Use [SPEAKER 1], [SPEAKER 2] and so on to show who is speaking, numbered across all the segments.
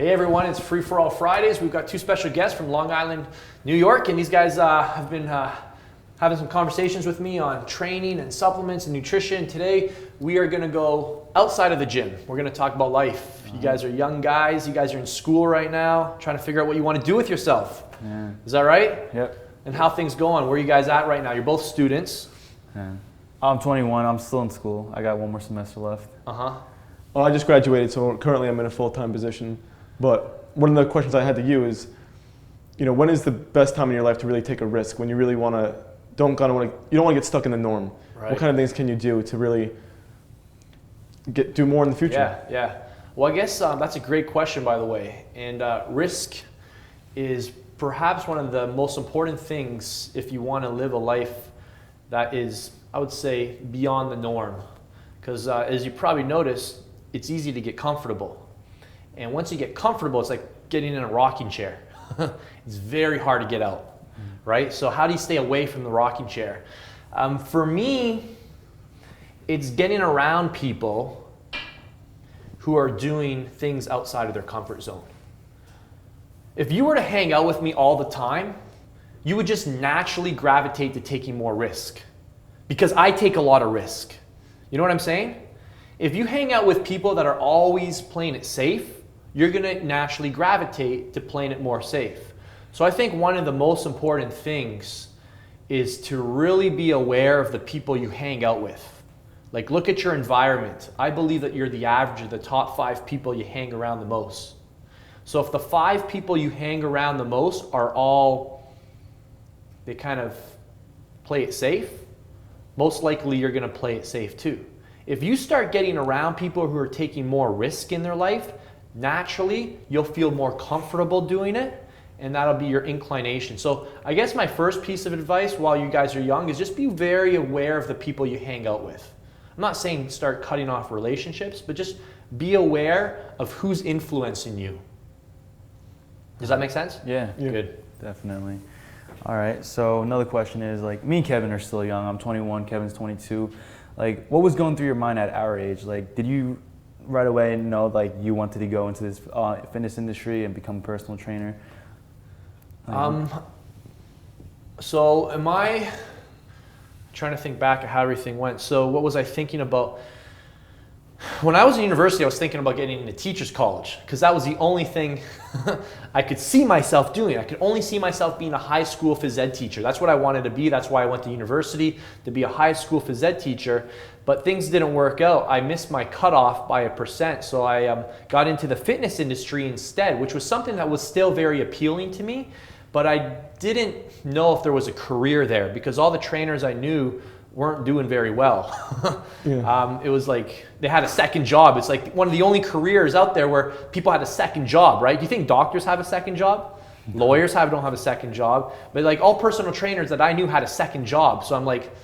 [SPEAKER 1] Hey everyone, it's Free For All Fridays. We've got two special guests from Long Island, New York, and these guys have been having some conversations with me on training and supplements and nutrition. Today, we are gonna go outside of the gym. We're gonna talk about life. You guys are young guys, you guys are in school right now, trying to figure out what you wanna do with yourself.
[SPEAKER 2] Yeah.
[SPEAKER 1] Is that right?
[SPEAKER 2] Yep.
[SPEAKER 1] And how things going? Where are you guys at right now? You're both students.
[SPEAKER 2] Yeah. I'm 21, I'm still in school. I got one more semester left.
[SPEAKER 1] Uh-huh.
[SPEAKER 3] Well, I just graduated, so currently I'm in a full-time position. But one of the questions I had to you is, when is the best time in your life to really take a risk? When you really you don't want to get stuck in the norm.
[SPEAKER 1] Right.
[SPEAKER 3] What kind of things can you do to really do more in the future?
[SPEAKER 1] Yeah. Well, I guess that's a great question, by the way. And risk is perhaps one of the most important things if you want to live a life that is, I would say, beyond the norm. Because as you probably noticed, it's easy to get comfortable. And once you get comfortable, it's like getting in a rocking chair. It's very hard to get out, right? So how do you stay away from the rocking chair? For me, it's getting around people who are doing things outside of their comfort zone. If you were to hang out with me all the time, you would just naturally gravitate to taking more risk because I take a lot of risk. You know what I'm saying? If you hang out with people that are always playing it safe, you're gonna naturally gravitate to playing it more safe. So I think one of the most important things is to really be aware of the people you hang out with. Like, look at your environment. I believe that you're the average of the top 5 people you hang around the most. So if the 5 people you hang around the most are all, they kind of play it safe, most likely you're gonna play it safe too. If you start getting around people who are taking more risk in their life, naturally you'll feel more comfortable doing it, and that'll be your inclination. So I guess my first piece of advice while you guys are young is just be very aware of the people you hang out with. I'm not saying start cutting off relationships, but just be aware of who's influencing you. Does that make sense?
[SPEAKER 2] Yeah.
[SPEAKER 1] Good.
[SPEAKER 2] Definitely. All right, so another question is, like, me and Kevin are still young. I'm 21, Kevin's 22. Like, what was going through your mind at our age? Like, did you right away know, like, you wanted to go into this fitness industry and become a personal trainer?
[SPEAKER 1] So am I trying to think back at how everything went? So what was I thinking about? When I was in university, I was thinking about getting into teacher's college because that was the only thing I could see myself doing. I could only see myself being a high school phys ed teacher. That's what I wanted to be. That's why I went to university, to be a high school phys ed teacher. But things didn't work out. I missed my cutoff by 1%. So I got into the fitness industry instead, which was something that was still very appealing to me. But I didn't know if there was a career there because all the trainers I knew weren't doing very well. It was like they had a second job. It's like one of the only careers out there where people had a second job, right? Do you think doctors have a second job? Lawyers don't have a second job. But like all personal trainers that I knew had a second job. So I'm like,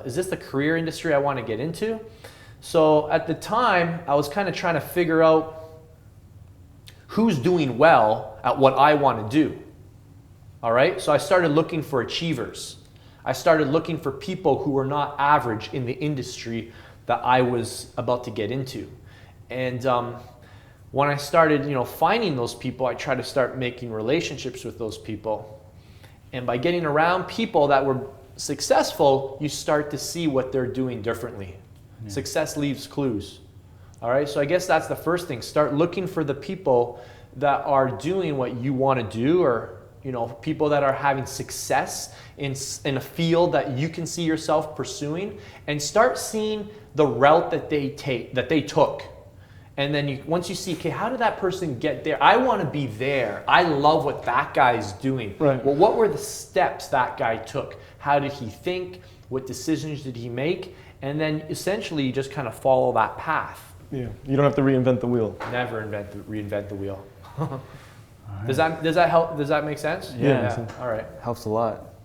[SPEAKER 1] is this the career industry I want to get into? So at the time, I was kind of trying to figure out who's doing well at what I want to do. All right, so I started looking for achievers. I started looking for people who were not average in the industry that I was about to get into. And when I started, finding those people, I tried to start making relationships with those people. And by getting around people that were successful, you start to see what they're doing differently. Yeah. Success leaves clues. All right, so I guess that's the first thing. Start looking for the people that are doing what you want to do, or people that are having success in a field that you can see yourself pursuing, and start seeing the route that they took. And then once you see, okay, how did that person get there? I want to be there. I love what that guy's doing. Right. Well, what were the steps that guy took? How did he think? What decisions did he make? And then essentially you just kind of follow that path. Yeah,
[SPEAKER 3] you don't have to reinvent the wheel.
[SPEAKER 1] Never reinvent the wheel. Right. Does that help? Does that make sense?
[SPEAKER 2] Yeah.
[SPEAKER 1] All right.
[SPEAKER 2] Helps a lot.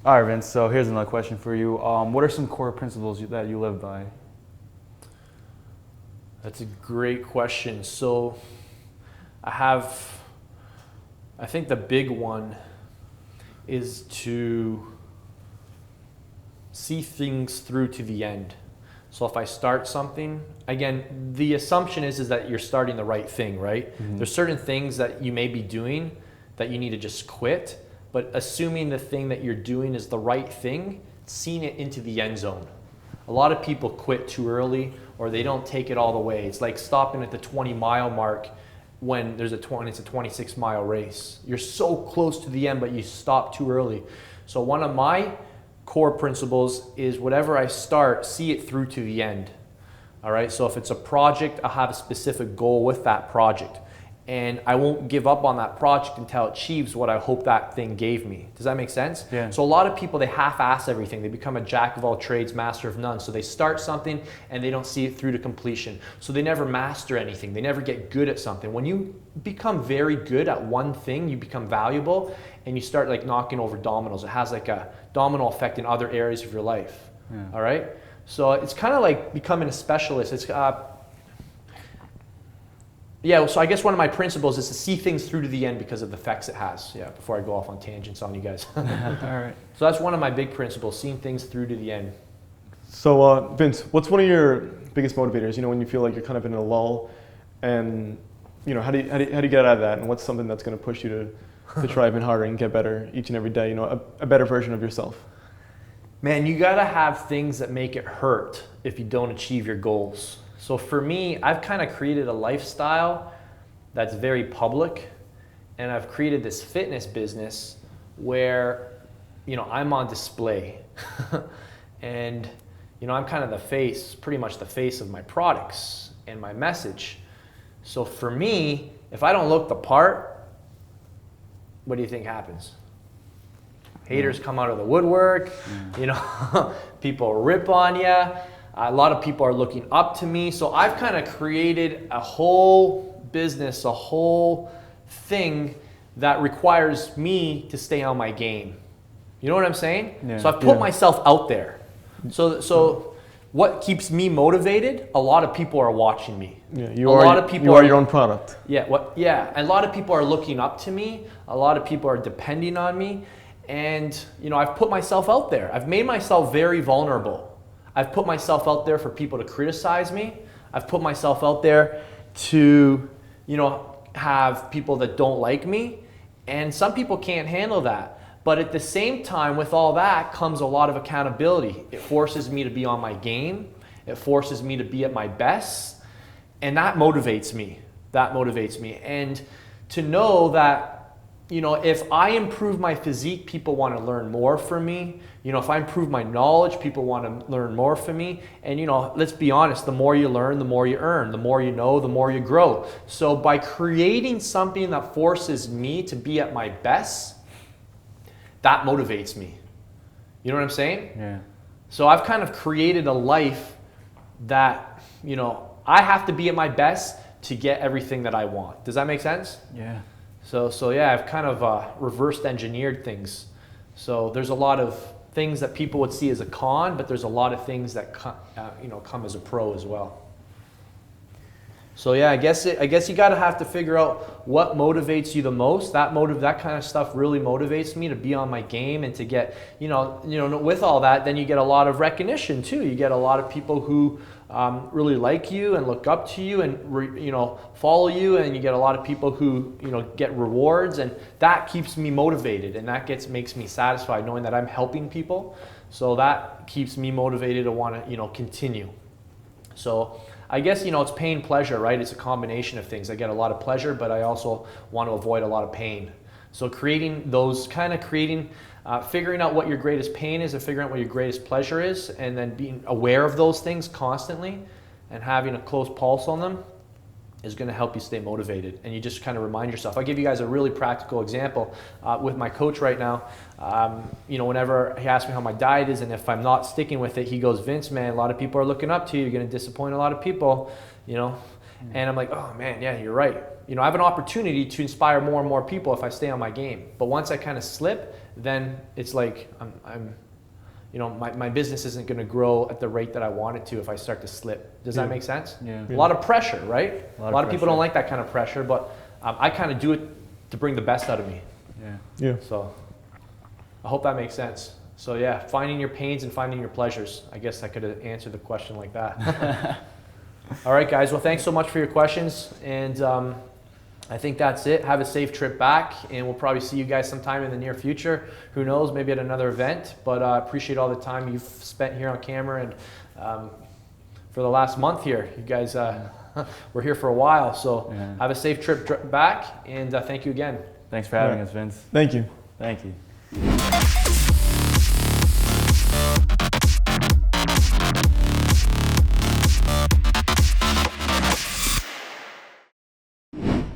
[SPEAKER 2] All right, Vince. So here's another question for you. What are some core principles that you live by?
[SPEAKER 1] That's a great question. So I think the big one is to see things through to the end. So if I start something, again, the assumption is that you're starting the right thing, right? There's certain things that you may be doing that you need to just quit, but assuming the thing that you're doing is the right thing, seeing it into the end zone. A lot of people quit too early, or they don't take it all the way. It's like stopping at the 20-mile mark when it's a 26-mile race. You're so close to the end, but you stop too early. So one of my core principles is whatever I start, see it through to the end. All right, so if it's a project, I'll have a specific goal with that project. And I won't give up on that project until it achieves what I hope that thing gave me. Does that make sense?
[SPEAKER 2] Yeah.
[SPEAKER 1] So a lot of people, they half-ass everything. They become a jack of all trades, master of none. So they start something and they don't see it through to completion. So they never master anything. They never get good at something. When you become very good at one thing, you become valuable and you start like knocking over dominoes. It has like a domino effect in other areas of your life.
[SPEAKER 2] Yeah.
[SPEAKER 1] All right? So it's kind of like becoming a specialist. It's yeah, so I guess one of my principles is to see things through to the end because of the effects it has. Yeah, before I go off on tangents on you guys.
[SPEAKER 2] All right.
[SPEAKER 1] So that's one of my big principles, seeing things through to the end.
[SPEAKER 3] So Vince, what's one of your biggest motivators? You know, when you feel like you're kind of in a lull, and you know, how do you get out of that? And what's something that's going to push you to try even harder and get better each and every day? You know, a better version of yourself.
[SPEAKER 1] Man, you gotta have things that make it hurt if you don't achieve your goals. So for me, I've kind of created a lifestyle that's very public, and I've created this fitness business where, you know, I'm on display. And, you know, I'm kind of the face, pretty much the face of my products and my message. So for me, if I don't look the part, what do you think happens? Haters come out of the woodwork, you know, people rip on you. A lot of people are looking up to me. So I've kind of created a whole business, a whole thing that requires me to stay on my game. You know what I'm saying?
[SPEAKER 2] Yeah.
[SPEAKER 1] So I've put myself out there. So what keeps me motivated? A lot of people are watching me.
[SPEAKER 3] Yeah,
[SPEAKER 1] you are
[SPEAKER 3] your own product.
[SPEAKER 1] Yeah, a lot of people are looking up to me. A lot of people are depending on me. And, you know, I've put myself out there. I've made myself very vulnerable. I've put myself out there for people to criticize me. I've put myself out there to, you know, have people that don't like me. And some people can't handle that. But at the same time, with all that comes a lot of accountability. It forces me to be on my game. It forces me to be at my best. And that motivates me. That motivates me. And to know that, you know, if I improve my physique, people want to learn more from me. You know, if I improve my knowledge, people want to learn more from me. And, you know, let's be honest, the more you learn, the more you earn. The more you know, the more you grow. So by creating something that forces me to be at my best, that motivates me. You know what I'm saying?
[SPEAKER 2] Yeah. So
[SPEAKER 1] I've kind of created a life that, you know, I have to be at my best to get everything that I want. Does that make sense?
[SPEAKER 2] Yeah.
[SPEAKER 1] So yeah, I've kind of reversed engineered things. So there's a lot of things that people would see as a con, but there's a lot of things that you know, come as a pro as well. So yeah, I guess you gotta have to figure out what motivates you the most. That kind of stuff really motivates me to be on my game and to get, you know, with all that, then you get a lot of recognition too. You get a lot of people who really like you and look up to you and you know, follow you, and you get a lot of people who, you know, get rewards, and that keeps me motivated, and that makes me satisfied knowing that I'm helping people. So that keeps me motivated to want to, you know, continue. So I guess, you know, it's pain, pleasure, right? It's a combination of things. I get a lot of pleasure, but I also want to avoid a lot of pain. So figuring out what your greatest pain is and figuring out what your greatest pleasure is, and then being aware of those things constantly and having a close pulse on them is going to help you stay motivated. And you just kind of remind yourself. I'll give you guys a really practical example with my coach right now. You know, whenever he asks me how my diet is and if I'm not sticking with it, he goes, "Vince, man, a lot of people are looking up to you. You're going to disappoint a lot of people, you know." And I'm like, "Oh man, yeah, you're right." You know, I have an opportunity to inspire more and more people if I stay on my game. But once I kind of slip, then it's like I'm you know, my business isn't going to grow at the rate that I want it to if I start to slip. Does that make sense?
[SPEAKER 2] Yeah.
[SPEAKER 1] A lot of pressure, right? A lot of people
[SPEAKER 2] pressure.
[SPEAKER 1] don't like that kind of pressure, but I kind of do it to bring the best out of me.
[SPEAKER 2] Yeah.
[SPEAKER 3] Yeah.
[SPEAKER 1] So I hope that makes sense. So yeah, finding your pains and finding your pleasures. I guess I could have answered the question like that. All right, guys. Well, thanks so much for your questions. And I think that's it. Have a safe trip back. And we'll probably see you guys sometime in the near future. Who knows, maybe at another event. But I appreciate all the time you've spent here on camera. And for the last month here, you guys were here for a while. So have a safe trip back. And thank you again.
[SPEAKER 2] Thanks for having us, Vince.
[SPEAKER 3] Thank you.
[SPEAKER 2] Thank you.